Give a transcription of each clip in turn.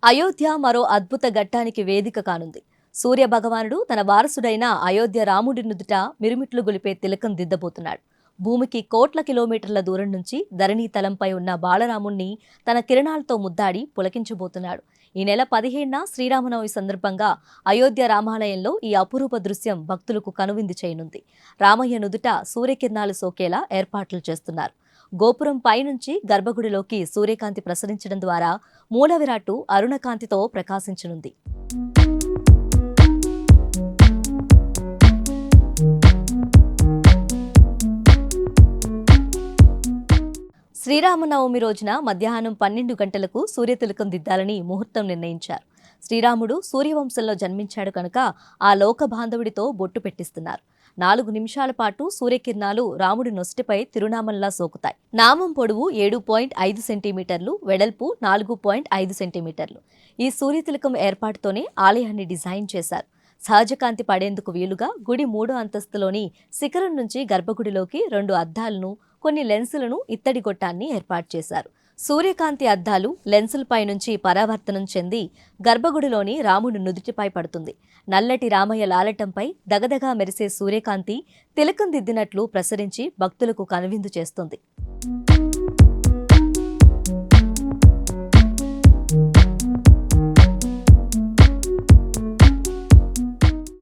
అయోధ్య మరో అద్భుత ఘట్టానికి వేదిక కానుంది. సూర్య భగవానుడు తన వారసుడైన అయోధ్య రాముడి నుదుట మిరుమిట్లు గొలిపే తిలకం దిద్దబోతున్నాడు. భూమికి కోట్ల కిలోమీటర్ల దూరం నుంచి ధరణీ తలంపై ఉన్న బాలరాముణ్ణి తన కిరణాలతో ముద్దాడి పులకించబోతున్నాడు. ఈ నెల 17న శ్రీరామనవమి సందర్భంగా అయోధ్య రామాలయంలో ఈ అపురూప దృశ్యం భక్తులకు కనువిందు చేయనుంది. రామయ్య నుదుట సూర్యకిరణాలు సోకేలా ఏర్పాట్లు చేస్తున్నారు. గోపురం పైనుంచి గర్భగుడిలోకి సూర్యకాంతి ప్రసరించడం ద్వారా మూల విరాట్టు అరుణకాంతితో ప్రకాశించనుంది. శ్రీరామనవమి రోజున మధ్యాహ్నం 12 గంటలకు సూర్యతిలకం దిద్దాలని ముహూర్తం నిర్ణయించారు. శ్రీరాముడు సూర్యవంశంలో జన్మించాడు కనుక ఆ లోక బాంధవుడితో బొట్టు పెట్టిస్తున్నారు. 4 నిమిషాల పాటు సూర్యకిరణాలు రాముడి నొసటిపై తిరునామంలా సోకుతాయి. నామం పొడవు 7.5 సెంటీమీటర్లు, వెడల్పు 4.5 సెంటీమీటర్లు. ఈ సూర్యతిలకం ఏర్పాటుతోనే ఆలయాన్ని డిజైన్ చేశారు. సహజ కాంతి పడేందుకు వీలుగా గుడి 3వ అంతస్తులోని శిఖరం నుంచి గర్భగుడిలోకి 2 అద్దాలను, కొన్ని లెన్సులను, ఇత్తడి గొట్టాన్ని ఏర్పాటు చేశారు. సూర్యకాంతి అద్దాలు లెన్సులపై నుంచి పరావర్తనం చెంది గర్భగుడిలోని రాముడి నుదుటిపై పడుతుంది. నల్లటి రామయ్య లాలటంపై దగదగా మెరిసే సూర్యకాంతి తిలకం దిద్దినట్లు ప్రసరించి భక్తులకు కనువిందు చేస్తుంది.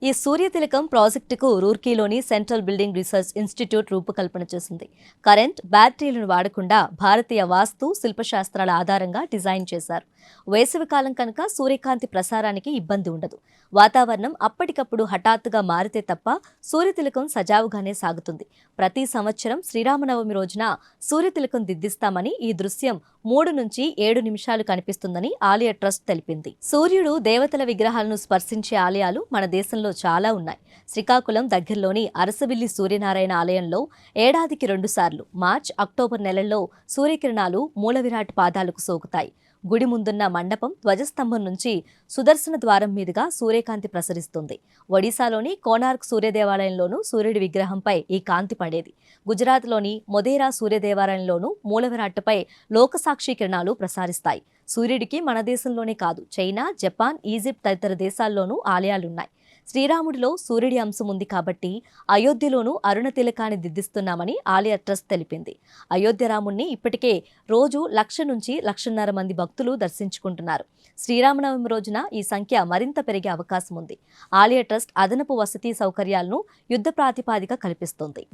ఈ సూర్యతిలకం ప్రాజెక్టుకు రూర్కీలోని సెంట్రల్ బిల్డింగ్ రీసెర్చ్ ఇన్స్టిట్యూట్ రూపకల్పన చేసింది. కరెంట్, బ్యాటరీలను వాడకుండా భారతీయ వాస్తు శిల్పశాస్త్రాల ఆధారంగా డిజైన్ చేశారు. వేసవికాలం కనుక సూర్యకాంతి ప్రసారానికి ఇబ్బంది ఉండదు. వాతావరణం అప్పటికప్పుడు హఠాత్తుగా మారితే తప్ప సూర్యతిలకం సజావుగానే సాగుతుంది. ప్రతి సంవత్సరం శ్రీరామనవమి రోజున సూర్యతిలకం దిద్దిస్తామని, ఈ దృశ్యం 3 నుంచి 7 నిమిషాలు కనిపిస్తుందని ఆలయ ట్రస్ట్ తెలిపింది. సూర్యుడు దేవతల విగ్రహాలను స్పర్శించే ఆలయాలు మన దేశంలో చాలా ఉన్నాయి. శ్రీకాకుళం దగ్గరలోని అరసవిల్లి సూర్యనారాయణ ఆలయంలో ఏడాదికి 2 సార్లు మార్చ్, అక్టోబర్ నెలల్లో సూర్యకిరణాలు మూలవిరాట్ పాదాలకు సోకుతాయి. గుడి ముందున్న మండపం ధ్వజస్తంభం నుంచి సుదర్శన ద్వారం మీదుగా సూర్యకాంతి ప్రసరిస్తుంది. ఒడిశాలోని కోనార్క్ సూర్యదేవాలయంలోనూ సూర్యుడి విగ్రహంపై ఈ కాంతి పడేది. గుజరాత్లోని మొదేరా సూర్యదేవాలయంలోనూ మూలవిరాట్టుపై లోకసాక్షి కిరణాలు ప్రసారిస్తాయి. సూర్యుడికి మన దేశంలోనే కాదు, చైనా, జపాన్, ఈజిప్ట్ తదితర దేశాల్లోనూ ఆలయాలున్నాయి. శ్రీరాముడిలో సూర్యుడి అంశం ఉంది కాబట్టి అయోధ్యలోనూ అరుణ తిలకాన్ని దిద్దిస్తున్నామని ఆలయ ట్రస్ట్ తెలిపింది. అయోధ్య రాముణ్ణి ఇప్పటికే రోజు 1,00,000 నుంచి 1,50,000 మంది భక్తులు దర్శించుకుంటున్నారు. శ్రీరామనవమి రోజున ఈ సంఖ్య మరింత పెరిగే అవకాశం ఉంది. ఆలయ ట్రస్ట్ అదనపు వసతి సౌకర్యాలను యుద్ధ ప్రాతిపాదిక కల్పిస్తోంది.